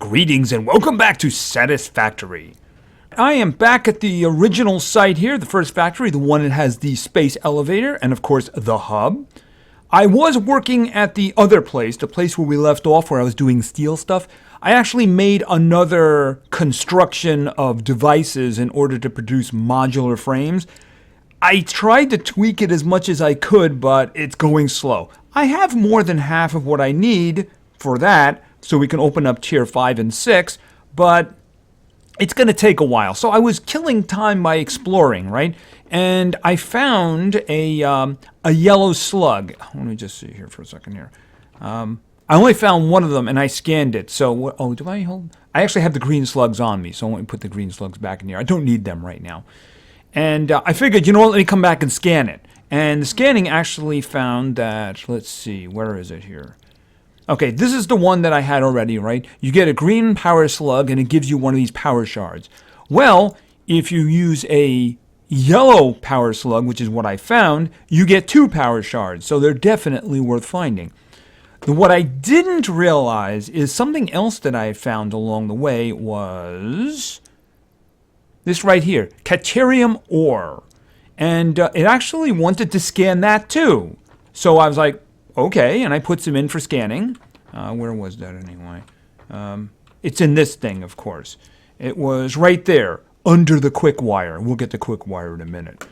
Greetings and welcome back to Satisfactory. I am back at the original site here, the first factory, the one that has the space elevator and of course the hub. I was working at the other place, the place where we left off where I was doing steel stuff. I actually made another construction of devices in order to produce modular frames. I tried to tweak it as much as I could, but it's going slow. I have more than half of what I need for that, so we can open up tier 5 and 6, but it's going to take a while. So I was killing time by exploring, right? And I found a yellow slug. Let me just see here for a second here. I only found one of them, and I scanned it. So, do I hold? I actually have the green slugs on me, so I want to put the green slugs back in here. I don't need them right now. And I figured, you know what, let me come back and scan it. And the scanning actually found that, let's see, where is it here? Okay, this is the one that I had already, right? You get a green power slug, and it gives you one of these power shards. Well, if you use a yellow power slug, which is what I found, you get 2 power shards, so they're definitely worth finding. What I didn't realize is something else that I found along the way was this right here, Caterium ore. And it actually wanted to scan that too. So I was like, okay, and I put some in for scanning. Where was that anyway? It's in this thing, of course. It was right there, under the quick wire. We'll get the quick wire in a minute.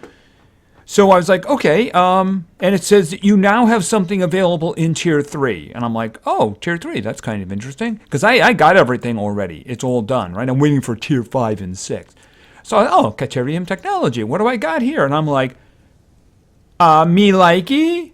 So I was like, okay, and it says that you now have something available in Tier 3. And I'm like, oh, Tier 3, that's kind of interesting. Because I got everything already. It's all done, right? I'm waiting for Tier 5 and 6. So, Caterium technology, what do I got here? And I'm like, me likey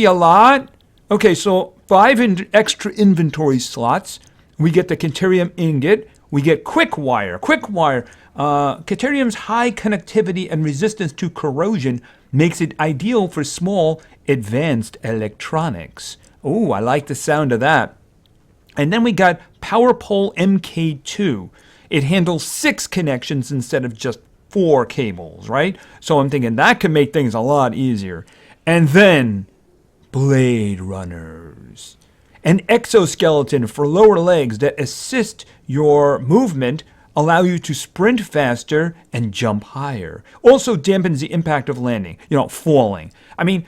a lot. Okay, so 5 extra inventory slots. We get the Caterium ingot. We get quick wire. Caterium's high connectivity and resistance to corrosion makes it ideal for small, advanced electronics. Oh, I like the sound of that. And then we got PowerPole MK2. It handles 6 connections instead of just 4 cables, right? So I'm thinking that could make things a lot easier. And then, Blade Runners. An exoskeleton for lower legs that assist your movement, allow you to sprint faster and jump higher. Also dampens the impact of landing, falling. I mean,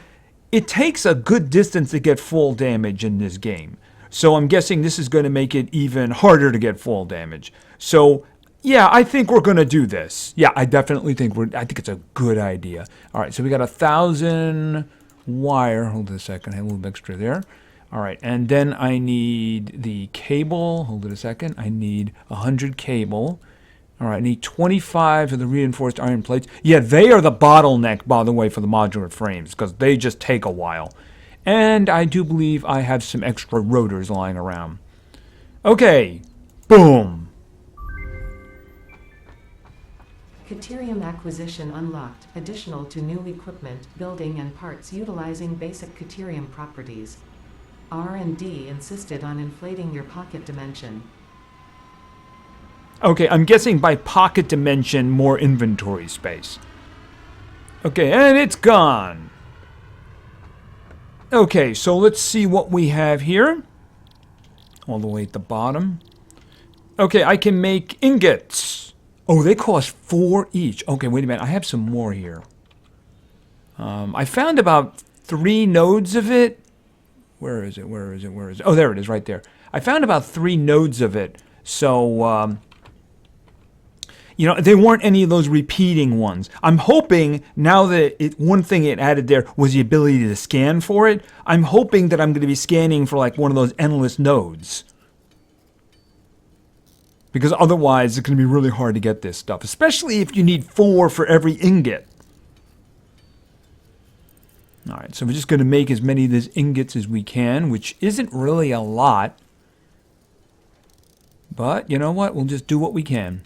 it takes a good distance to get full damage in this game. So I'm guessing this is going to make it even harder to get full damage. So, yeah, I think we're going to do this. Yeah, I definitely think I think it's a good idea. All right, so we got 1,000 wire. Hold it a second. I have a little extra there. All right, and then I need the cable. Hold it a second. I need 100 cable. All right, I need 25 of the reinforced iron plates. Yeah, they are the bottleneck, by the way, for the modular frames, because they just take a while. And I do believe I have some extra rotors lying around. Okay, boom. Caterium acquisition unlocked, additional to new equipment, building and parts utilizing basic Caterium properties. R&D insisted on inflating your pocket dimension. Okay, I'm guessing by pocket dimension, more inventory space. Okay, and it's gone. Okay, so let's see what we have here. All the way at the bottom. Okay, I can make ingots. Oh, they cost 4 each. Okay, wait a minute. I have some more here. I found about 3 nodes of it. Where is it? Oh, there it is, right there. I found about 3 nodes of it. So, they weren't any of those repeating ones. I'm hoping now that one thing it added there was the ability to scan for it. I'm hoping that I'm going to be scanning for like one of those endless nodes. Because otherwise it's going to be really hard to get this stuff. Especially if you need 4 for every ingot. Alright, so we're just going to make as many of these ingots as we can. Which isn't really a lot. But you know what? We'll just do what we can.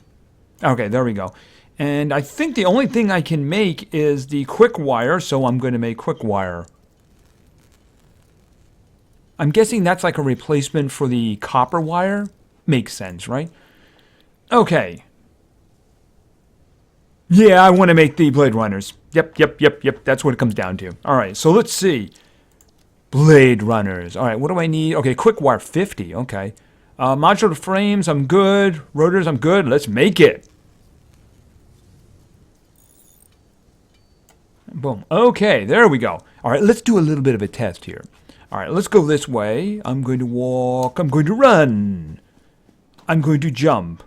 Okay, there we go. And I think the only thing I can make is the quick wire, so I'm going to make quick wire. I'm guessing that's like a replacement for the copper wire. Makes sense, right? Okay. Yeah, I want to make the Blade Runners. Yep. That's what it comes down to. All right, so let's see. Blade Runners. All right, what do I need? Okay, quick wire 50. Okay. Modular frames, I'm good. Rotors, I'm good. Let's make it. Boom. Okay, there we go. All right, let's do a little bit of a test here. All right, let's go this way. I'm going to walk. I'm going to run. I'm going to jump.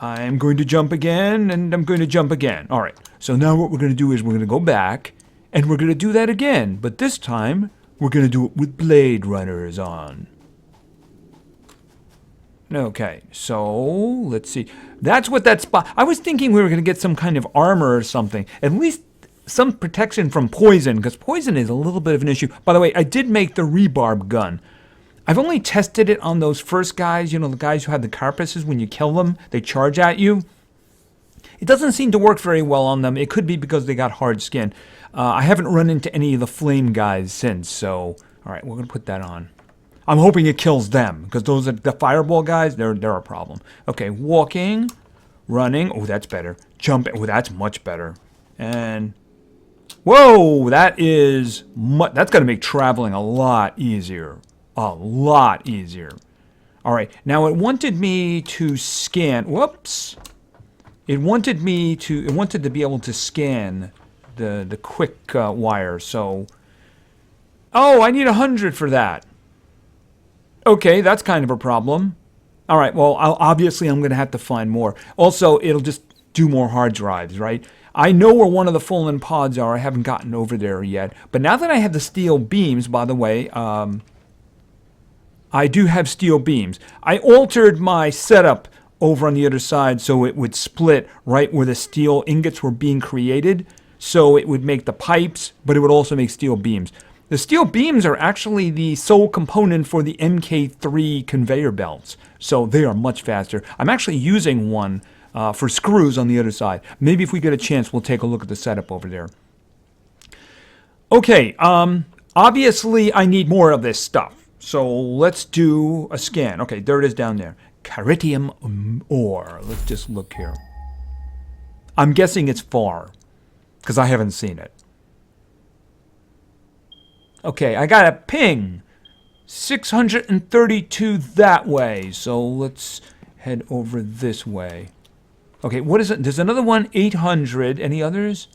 I'm going to jump again, and I'm going to jump again. All right, so now what we're going to do is we're going to go back, and we're going to do that again. But this time, we're going to do it with blade runners on. Okay, so let's see. That's what that spot... I was thinking we were going to get some kind of armor or something. At least some protection from poison, because poison is a little bit of an issue. By the way, I did make the rebarb gun. I've only tested it on those first guys, you know, the guys who have the carapaces. When you kill them, they charge at you. It doesn't seem to work very well on them. It could be because they got hard skin. I haven't run into any of the flame guys since, so... All right, we're going to put that on. I'm hoping it kills them, because those are the fireball guys, they're a problem. Okay, walking, running. Oh, that's better. Jumping. Oh, that's much better. And... Whoa, that's going to make traveling a lot easier. A lot easier. All right, now it wanted me to scan. Whoops. It wanted to be able to scan the quick wire. So, oh, I need 100 for that. Okay, that's kind of a problem. All right, well, obviously I'm going to have to find more. Also, it'll just do more hard drives, right? I know where one of the fallen pods are. I haven't gotten over there yet. But now that I have the steel beams, by the way, I do have steel beams. I altered my setup over on the other side so it would split right where the steel ingots were being created. So it would make the pipes, but it would also make steel beams. The steel beams are actually the sole component for the MK3 conveyor belts. So they are much faster. I'm actually using one for screws on the other side. Maybe if we get a chance, we'll take a look at the setup over there. Okay, obviously I need more of this stuff. So let's do a scan. Okay, there it is down there. Caterium ore. Let's just look here. I'm guessing it's far, because I haven't seen it. Okay, I got a ping. 632 that way. So let's head over this way. Okay, what is it? There's another one, 800. Any others?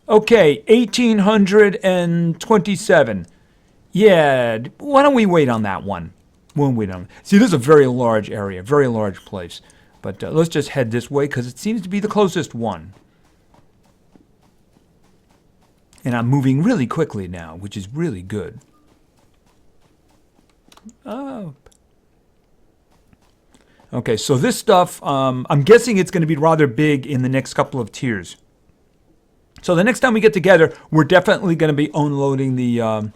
Okay, 1827. Yeah, why don't we wait on that one? We'll wait on it. See, this is a very large area, very large place. But let's just head this way, because it seems to be the closest one. And I'm moving really quickly now, which is really good. Oh. Okay, so this stuff, I'm guessing it's going to be rather big in the next couple of tiers. So the next time we get together, we're definitely going to be unloading the...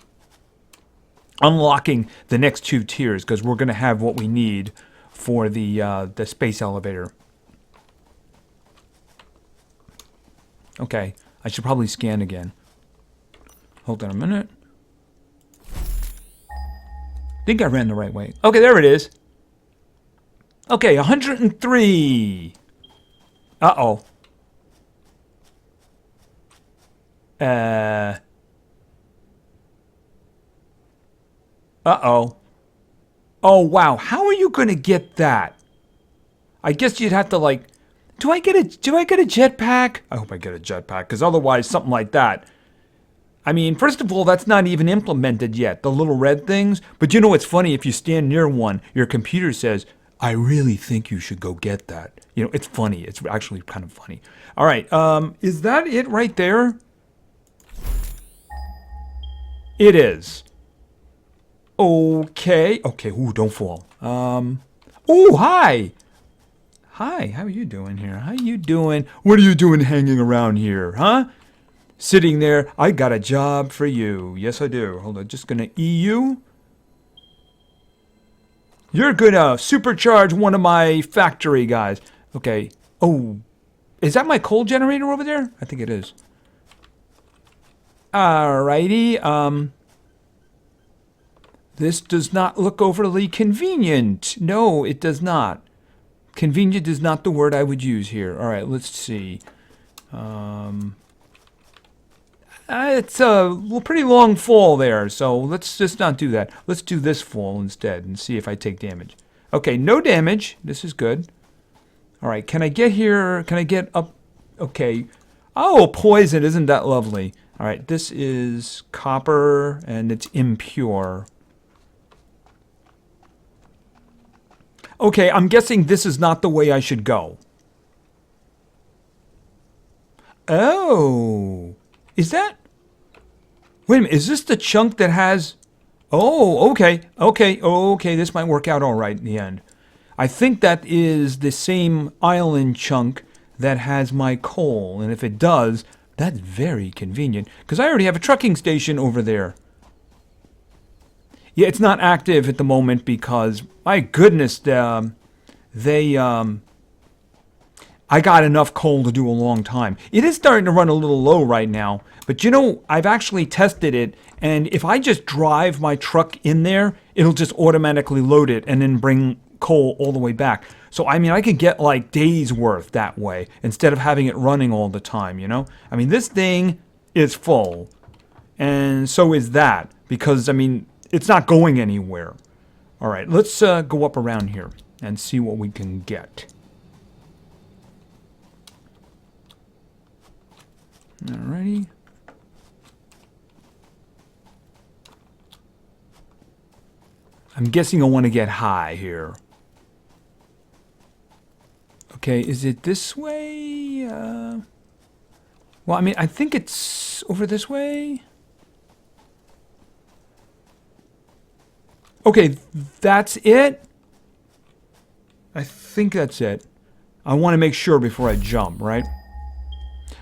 unlocking the next 2 tiers, because we're going to have what we need for the space elevator. Okay, I should probably scan again. Hold on a minute. I think I ran the right way. Okay, there it is. Okay, 103. Uh-oh. Uh-oh. Oh, wow. How are you going to get that? I guess you'd have to, like... Do I get a jetpack? I hope I get a jetpack, because otherwise something like that... I mean, first of all, that's not even implemented yet, the little red things. But you know what's funny? If you stand near one, your computer says, I really think you should go get that. You know, it's funny. It's actually kind of funny. All right. Is that it right there? It is. Okay. Okay. Ooh, don't fall. Ooh, hi. Hi. How are you doing here? How you doing? What are you doing hanging around here, huh? Sitting there. I got a job for you. Yes, I do. Hold on. Just gonna you. You're gonna supercharge one of my factory guys. Okay. Oh, is that my coal generator over there? I think it is. Alrighty. This does not look overly convenient. No, it does not. Convenient is not the word I would use here. All right, let's see. It's a pretty long fall there, so let's just not do that. Let's do this fall instead and see if I take damage. Okay, no damage. This is good. All right, can I get here? Can I get up? Okay. Oh, poison. Isn't that lovely? All right, this is copper, and it's impure. Okay, I'm guessing this is not the way I should go. Oh. Is that... Wait a minute, is this the chunk that has... Oh, okay, okay, this might work out all right in the end. I think that is the same island chunk that has my coal, and if it does, that's very convenient, because I already have a trucking station over there. Yeah, it's not active at the moment because, my goodness, I got enough coal to do a long time. It is starting to run a little low right now, but you know, I've actually tested it, and if I just drive my truck in there, it'll just automatically load it and then bring coal all the way back. So, I mean, I could get like days worth that way instead of having it running all the time, you know? I mean, this thing is full, and so is that, because, I mean, it's not going anywhere. All right, let's go up around here and see what we can get. Alrighty. I'm guessing I want to get high here. Okay, is it this way? Well, I mean, I think it's over this way. Okay, that's it? I think that's it. I want to make sure before I jump, right?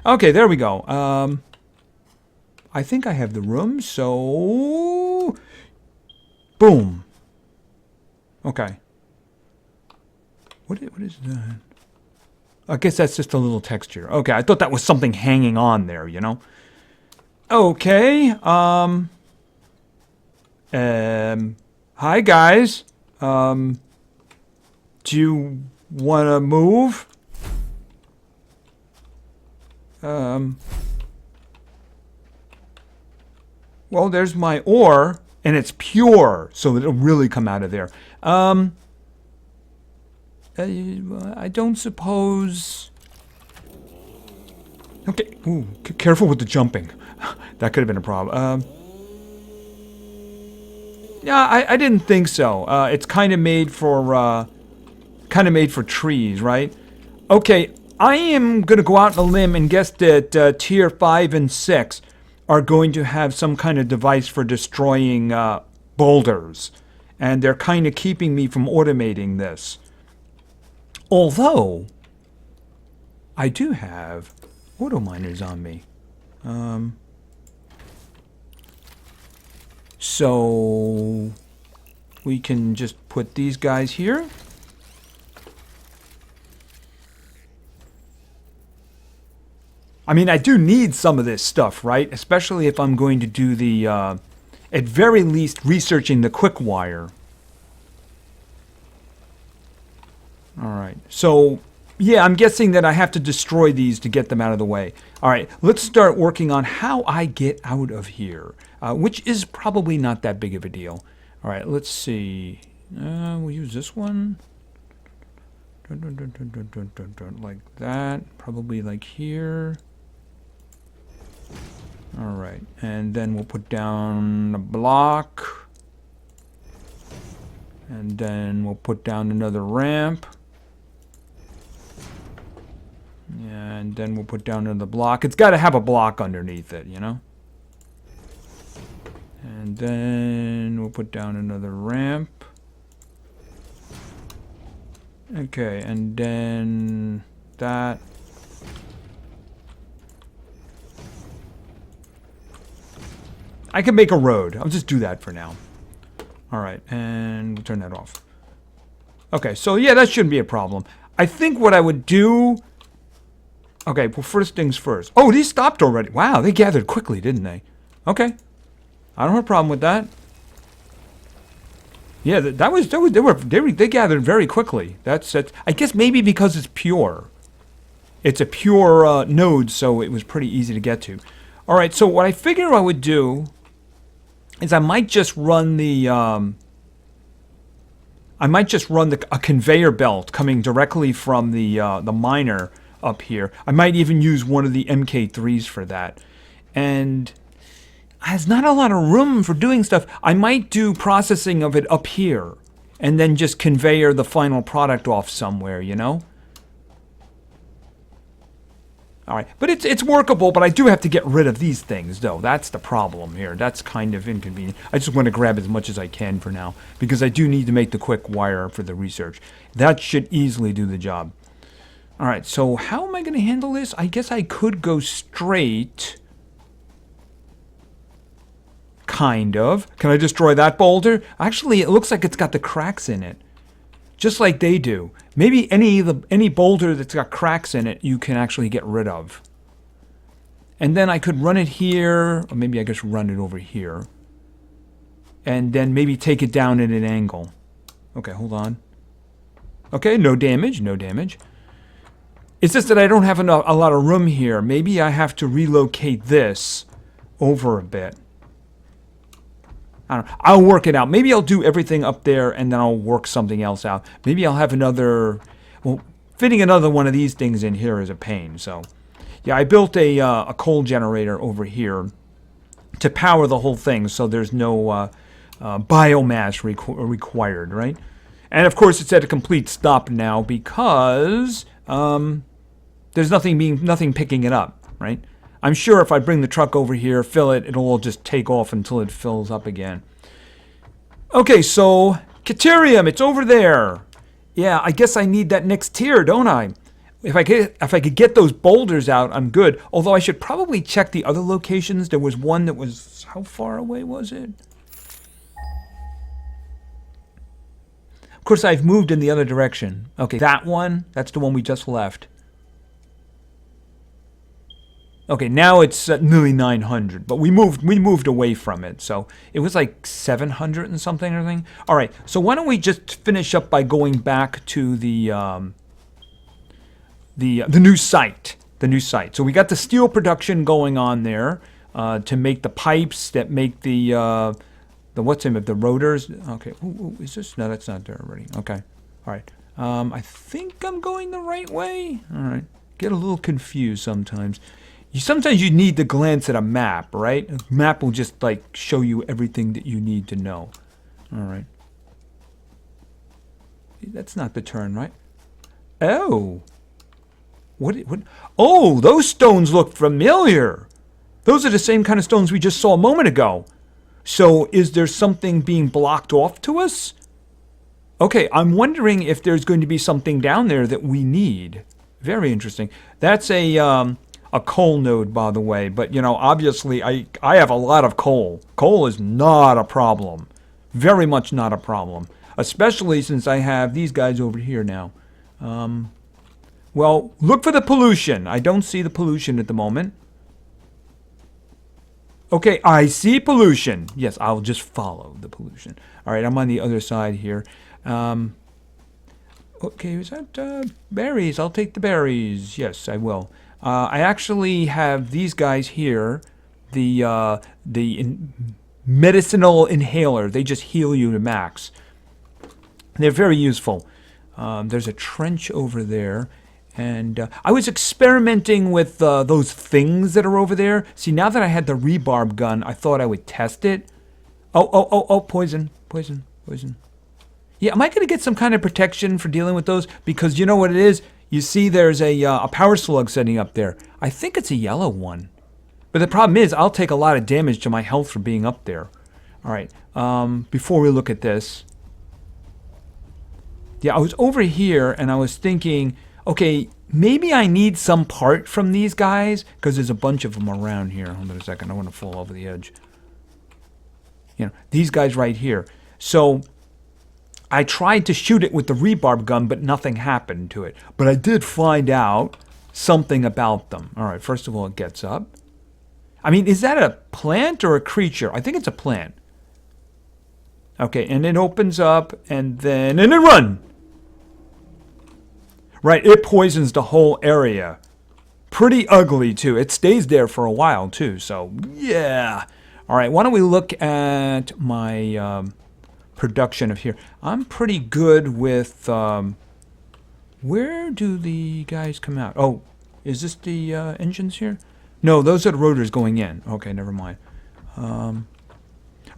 Okay, there we go. I think I have the room, so... Boom. Okay. What is that? I guess that's just a little texture. Okay, I thought that was something hanging on there, you know? Okay, hi guys. Do you want to move? Well, there's my ore, and it's pure, so it'll really come out of there. I don't suppose... Okay, ooh, careful with the jumping. That could have been a problem. Yeah, I didn't think so. It's kind of made for trees, right? Okay, I am going to go out on a limb and guess that tier 5 and 6 are going to have some kind of device for destroying boulders. And they're kind of keeping me from automating this. Although, I do have auto miners on me. So, we can just put these guys here. I mean, I do need some of this stuff, right? Especially if I'm going to do the, at very least, researching the quick wire. Alright, so, yeah, I'm guessing that I have to destroy these to get them out of the way. Alright, let's start working on how I get out of here, which is probably not that big of a deal. Alright, let's see. We'll use this one. Like that, probably like here. Alright, and then we'll put down a block. And then we'll put down another ramp. And then we'll put down another block. It's got to have a block underneath it, you know? And then we'll put down another ramp. Okay, and then that. I can make a road. I'll just do that for now. Alright, and we'll turn that off. Okay, so yeah, that shouldn't be a problem. I think what I would do... Okay, well, first things first. Oh, these stopped already. Wow, they gathered quickly, didn't they? Okay. I don't have a problem with that. Yeah, they gathered very quickly. That's I guess maybe because it's pure. It's a pure node, so it was pretty easy to get to. All right, so what I figure I would do is I might just run the a conveyor belt coming directly from the miner up here. I might even use one of the MK3s for that. And there's not a lot of room for doing stuff. I might do processing of it up here and then just conveyor the final product off somewhere, you know? All right, but it's workable, but I do have to get rid of these things, though. That's the problem here. That's kind of inconvenient. I just want to grab as much as I can for now, because I do need to make the quick wire for the research. That should easily do the job. All right, so how am I going to handle this? I guess I could go straight. Kind of. Can I destroy that boulder? Actually, it looks like it's got the cracks in it. Just like they do. Maybe any boulder that's got cracks in it, you can actually get rid of. And then I could run it here, or maybe I just run it over here. And then maybe take it down at an angle. Okay, hold on. Okay, no damage, no damage. It's just that I don't have a lot of room here. Maybe I have to relocate this over a bit. I don't know. I'll work it out. Maybe I'll do everything up there and then I'll work something else out. Maybe I'll have another... Well, fitting another one of these things in here is a pain. So, yeah, I built a coal generator over here to power the whole thing so there's no biomass required, right? And, of course, it's at a complete stop now because there's nothing picking it up, right? I'm sure if I bring the truck over here, fill it, it'll all just take off until it fills up again. Okay, so Caterium, it's over there. Yeah, I guess I need that next tier, don't I? If I could get those boulders out, I'm good. Although I should probably check the other locations. There was one that was, how far away was it? Of course, I've moved in the other direction. Okay, that one, that's the one we just left. Okay, now it's nearly 900, but we moved away from it, so it was like 700 and something or something. All right, so why don't we just finish up by going back to the new site, So we got the steel production going on there to make the pipes that make the what's in it, the rotors. Okay, ooh, is this? No, that's not there already. Okay, all right. I think I'm going the right way. All right, get a little confused sometimes. Sometimes you need to glance at a map, right? A map will just like show you everything that you need to know. All right. That's not the turn, right? Oh. What? Oh, those stones look familiar. Those are the same kind of stones we just saw a moment ago. So is there something being blocked off to us? Okay, I'm wondering if there's going to be something down there that we need. Very interesting. That's a coal node, by the way, but you know, obviously I have a lot of coal. Coal is not a problem. Very much not a problem. Especially since I have these guys over here now. Well, look for the pollution. I don't see the pollution at the moment. Okay, I see pollution. Yes, I'll just follow the pollution. All right, I'm on the other side here. Okay, is that berries? I'll take the berries. Yes, I will. I actually have these guys here, the medicinal inhaler. They just heal you to max. They're very useful. There's a trench over there, and I was experimenting with those things that are over there. See, now that I had the rebarb gun, I thought I would test it. Oh, poison. Yeah, am I going to get some kind of protection for dealing with those? Because you know what it is? You see there's a power slug setting up there. I think it's a yellow one. But the problem is I'll take a lot of damage to my health for being up there. All right, before we look at this. Yeah, I was over here and I was thinking, okay, maybe I need some part from these guys because there's a bunch of them around here. Hold on a second, I want to fall over the edge. You know, these guys right here. So I tried to shoot it with the rebarb gun, but nothing happened to it. But I did find out something about them. All right, first of all, it gets up. I mean, is that a plant or a creature? I think it's a plant. Okay, and it opens up, and then it run. Right, it poisons the whole area. Pretty ugly, too. It stays there for a while, too. So, yeah. All right, why don't we look at my production of here. I'm pretty good with... where do the guys come out? Oh, is this the engines here? No, those are the rotors going in. Okay, never mind.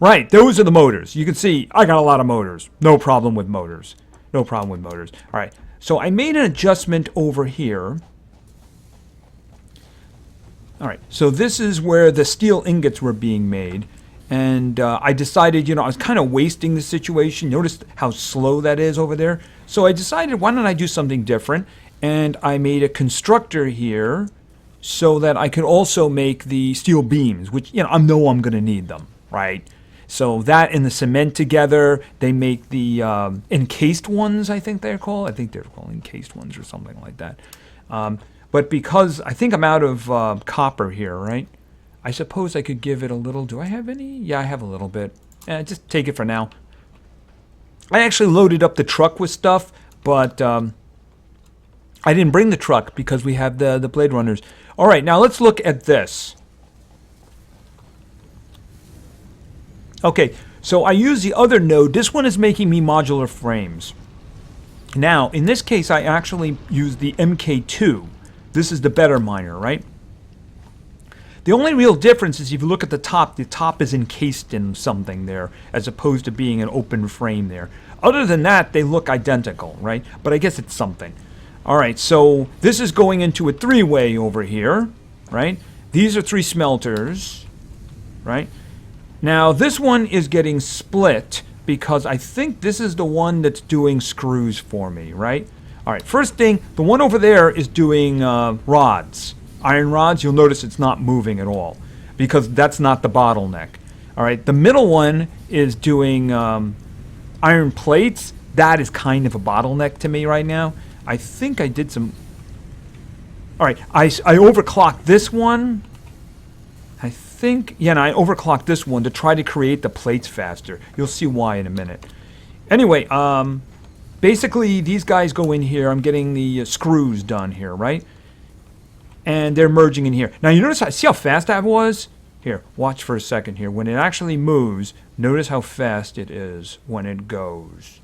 Right, those are the motors. You can see I got a lot of motors. No problem with motors. No problem with motors. All right, so I made an adjustment over here. All right, so this is where the steel ingots were being made. And I decided, I was kind of wasting the situation. Notice how slow that is over there. So I decided, why don't I do something different? And I made a constructor here so that I could also make the steel beams, which, I know I'm going to need them, right? So that and the cement together, they make the encased ones, I think they're called. I think they're called encased ones or something like that. But because I think I'm out of copper here, right? I suppose I could give it a little. Do I have any? Yeah, I have a little bit. Just take it for now. I actually loaded up the truck with stuff, but I didn't bring the truck because we have the Blade Runners. All right, now let's look at this. Okay, so I use the other node. This one is making me modular frames. Now, in this case, I actually use the MK2. This is the better miner, right? The only real difference is if you look at the top is encased in something there, as opposed to being an open frame there. Other than that, they look identical, right? But I guess it's something. All right, so this is going into a three-way over here, right? These are 3 smelters, right? Now, this one is getting split because I think this is the one that's doing screws for me, right? All right, first thing, the one over there is doing rods. Iron rods, you'll notice it's not moving at all because that's not the bottleneck. All right, the middle one is doing iron plates. That is kind of a bottleneck to me right now. I think I did some... All right, I overclocked this one. I think... Yeah, and I overclocked this one to try to create the plates faster. You'll see why in a minute. Anyway, basically these guys go in here. I'm getting the screws done here, right? And they're merging in here. Now you notice, see how fast that was? Here, watch for a second here. When it actually moves, notice how fast it is when it goes.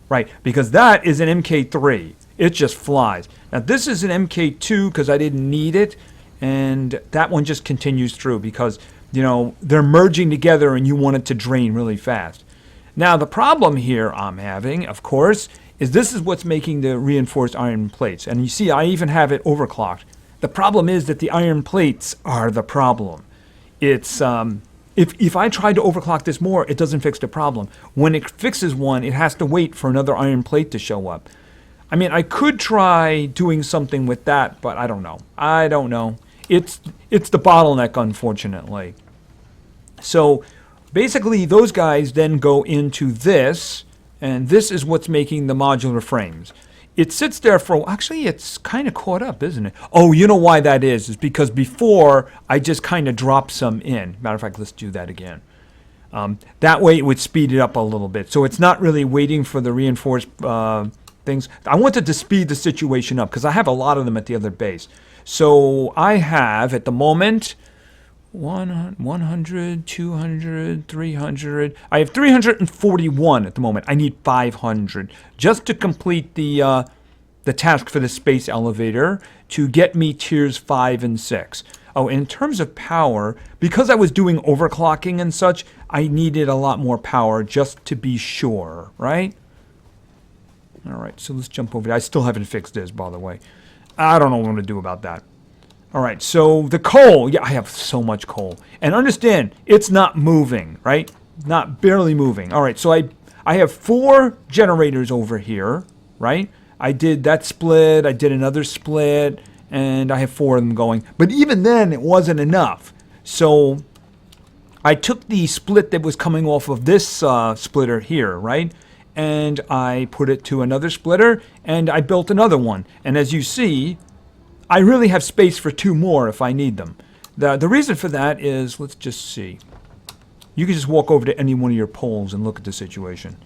Right, because that is an MK3. It just flies. Now this is an MK2 because I didn't need it. And that one just continues through because, they're merging together and you want it to drain really fast. Now the problem here I'm having, of course, is this is what's making the reinforced iron plates. And you see, I even have it overclocked. The problem is that the iron plates are the problem. It's if I try to overclock this more, it doesn't fix the problem. When it fixes one, it has to wait for another iron plate to show up. I mean, I could try doing something with that, but I don't know. I don't know. It's the bottleneck, unfortunately. So basically, those guys then go into this, and this is what's making the modular frames. It sits there for, actually it's kind of caught up, isn't it? Oh, you know why that is? It's because before I just kind of dropped some in. Matter of fact, let's do that again. That way it would speed it up a little bit. So it's not really waiting for the reinforced things. I wanted to speed the situation up because I have a lot of them at the other base. So I have, at the moment, 100, 200, 300. I have 341 at the moment. I need 500 just to complete the task for the space elevator to get me tiers 5 and 6. Oh, in terms of power, because I was doing overclocking and such, I needed a lot more power just to be sure, right? All right, so let's jump over there. I still haven't fixed this, by the way. I don't know what I'm going to do about that. All right, so the coal. Yeah, I have so much coal. And understand, it's not moving, right? Not barely moving. All right, so I have 4 generators over here, right? I did that split. I did another split. And I have 4 of them going. But even then, it wasn't enough. So I took the split that was coming off of this splitter here, right? And I put it to another splitter, and I built another one. And as you see, I really have space for 2 more if I need them. The reason for that is, let's just see. You can just walk over to any one of your poles and look at the situation.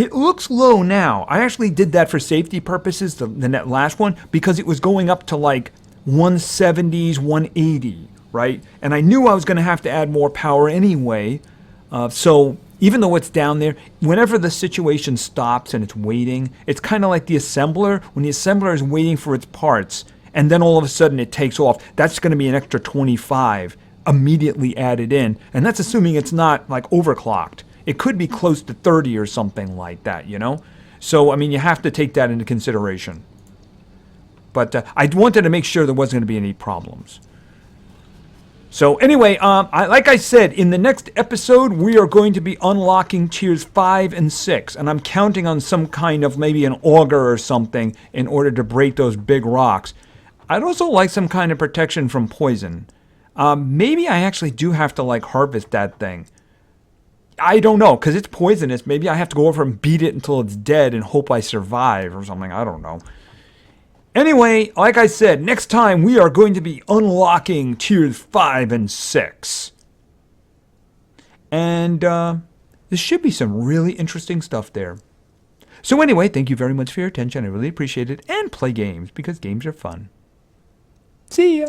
It looks low now. I actually did that for safety purposes, the last one, because it was going up to like 170s, 180, right? And I knew I was going to have to add more power anyway. So even though it's down there, whenever the situation stops and it's waiting, it's kind of like the assembler. When the assembler is waiting for its parts, and then all of a sudden it takes off, that's going to be an extra 25 immediately added in. And that's assuming it's not like overclocked. It could be close to 30 or something like that, you know? So, I mean, you have to take that into consideration. But I wanted to make sure there wasn't going to be any problems. So anyway, like I said, in the next episode, we are going to be unlocking tiers 5 and 6. And I'm counting on some kind of maybe an auger or something in order to break those big rocks. I'd also like some kind of protection from poison. Maybe I actually do have to like harvest that thing. I don't know, because it's poisonous. Maybe I have to go over and beat it until it's dead and hope I survive or something. I don't know. Anyway, like I said, next time we are going to be unlocking tiers 5 and 6. And there should be some really interesting stuff there. So anyway, thank you very much for your attention. I really appreciate it. And play games, because games are fun. See ya!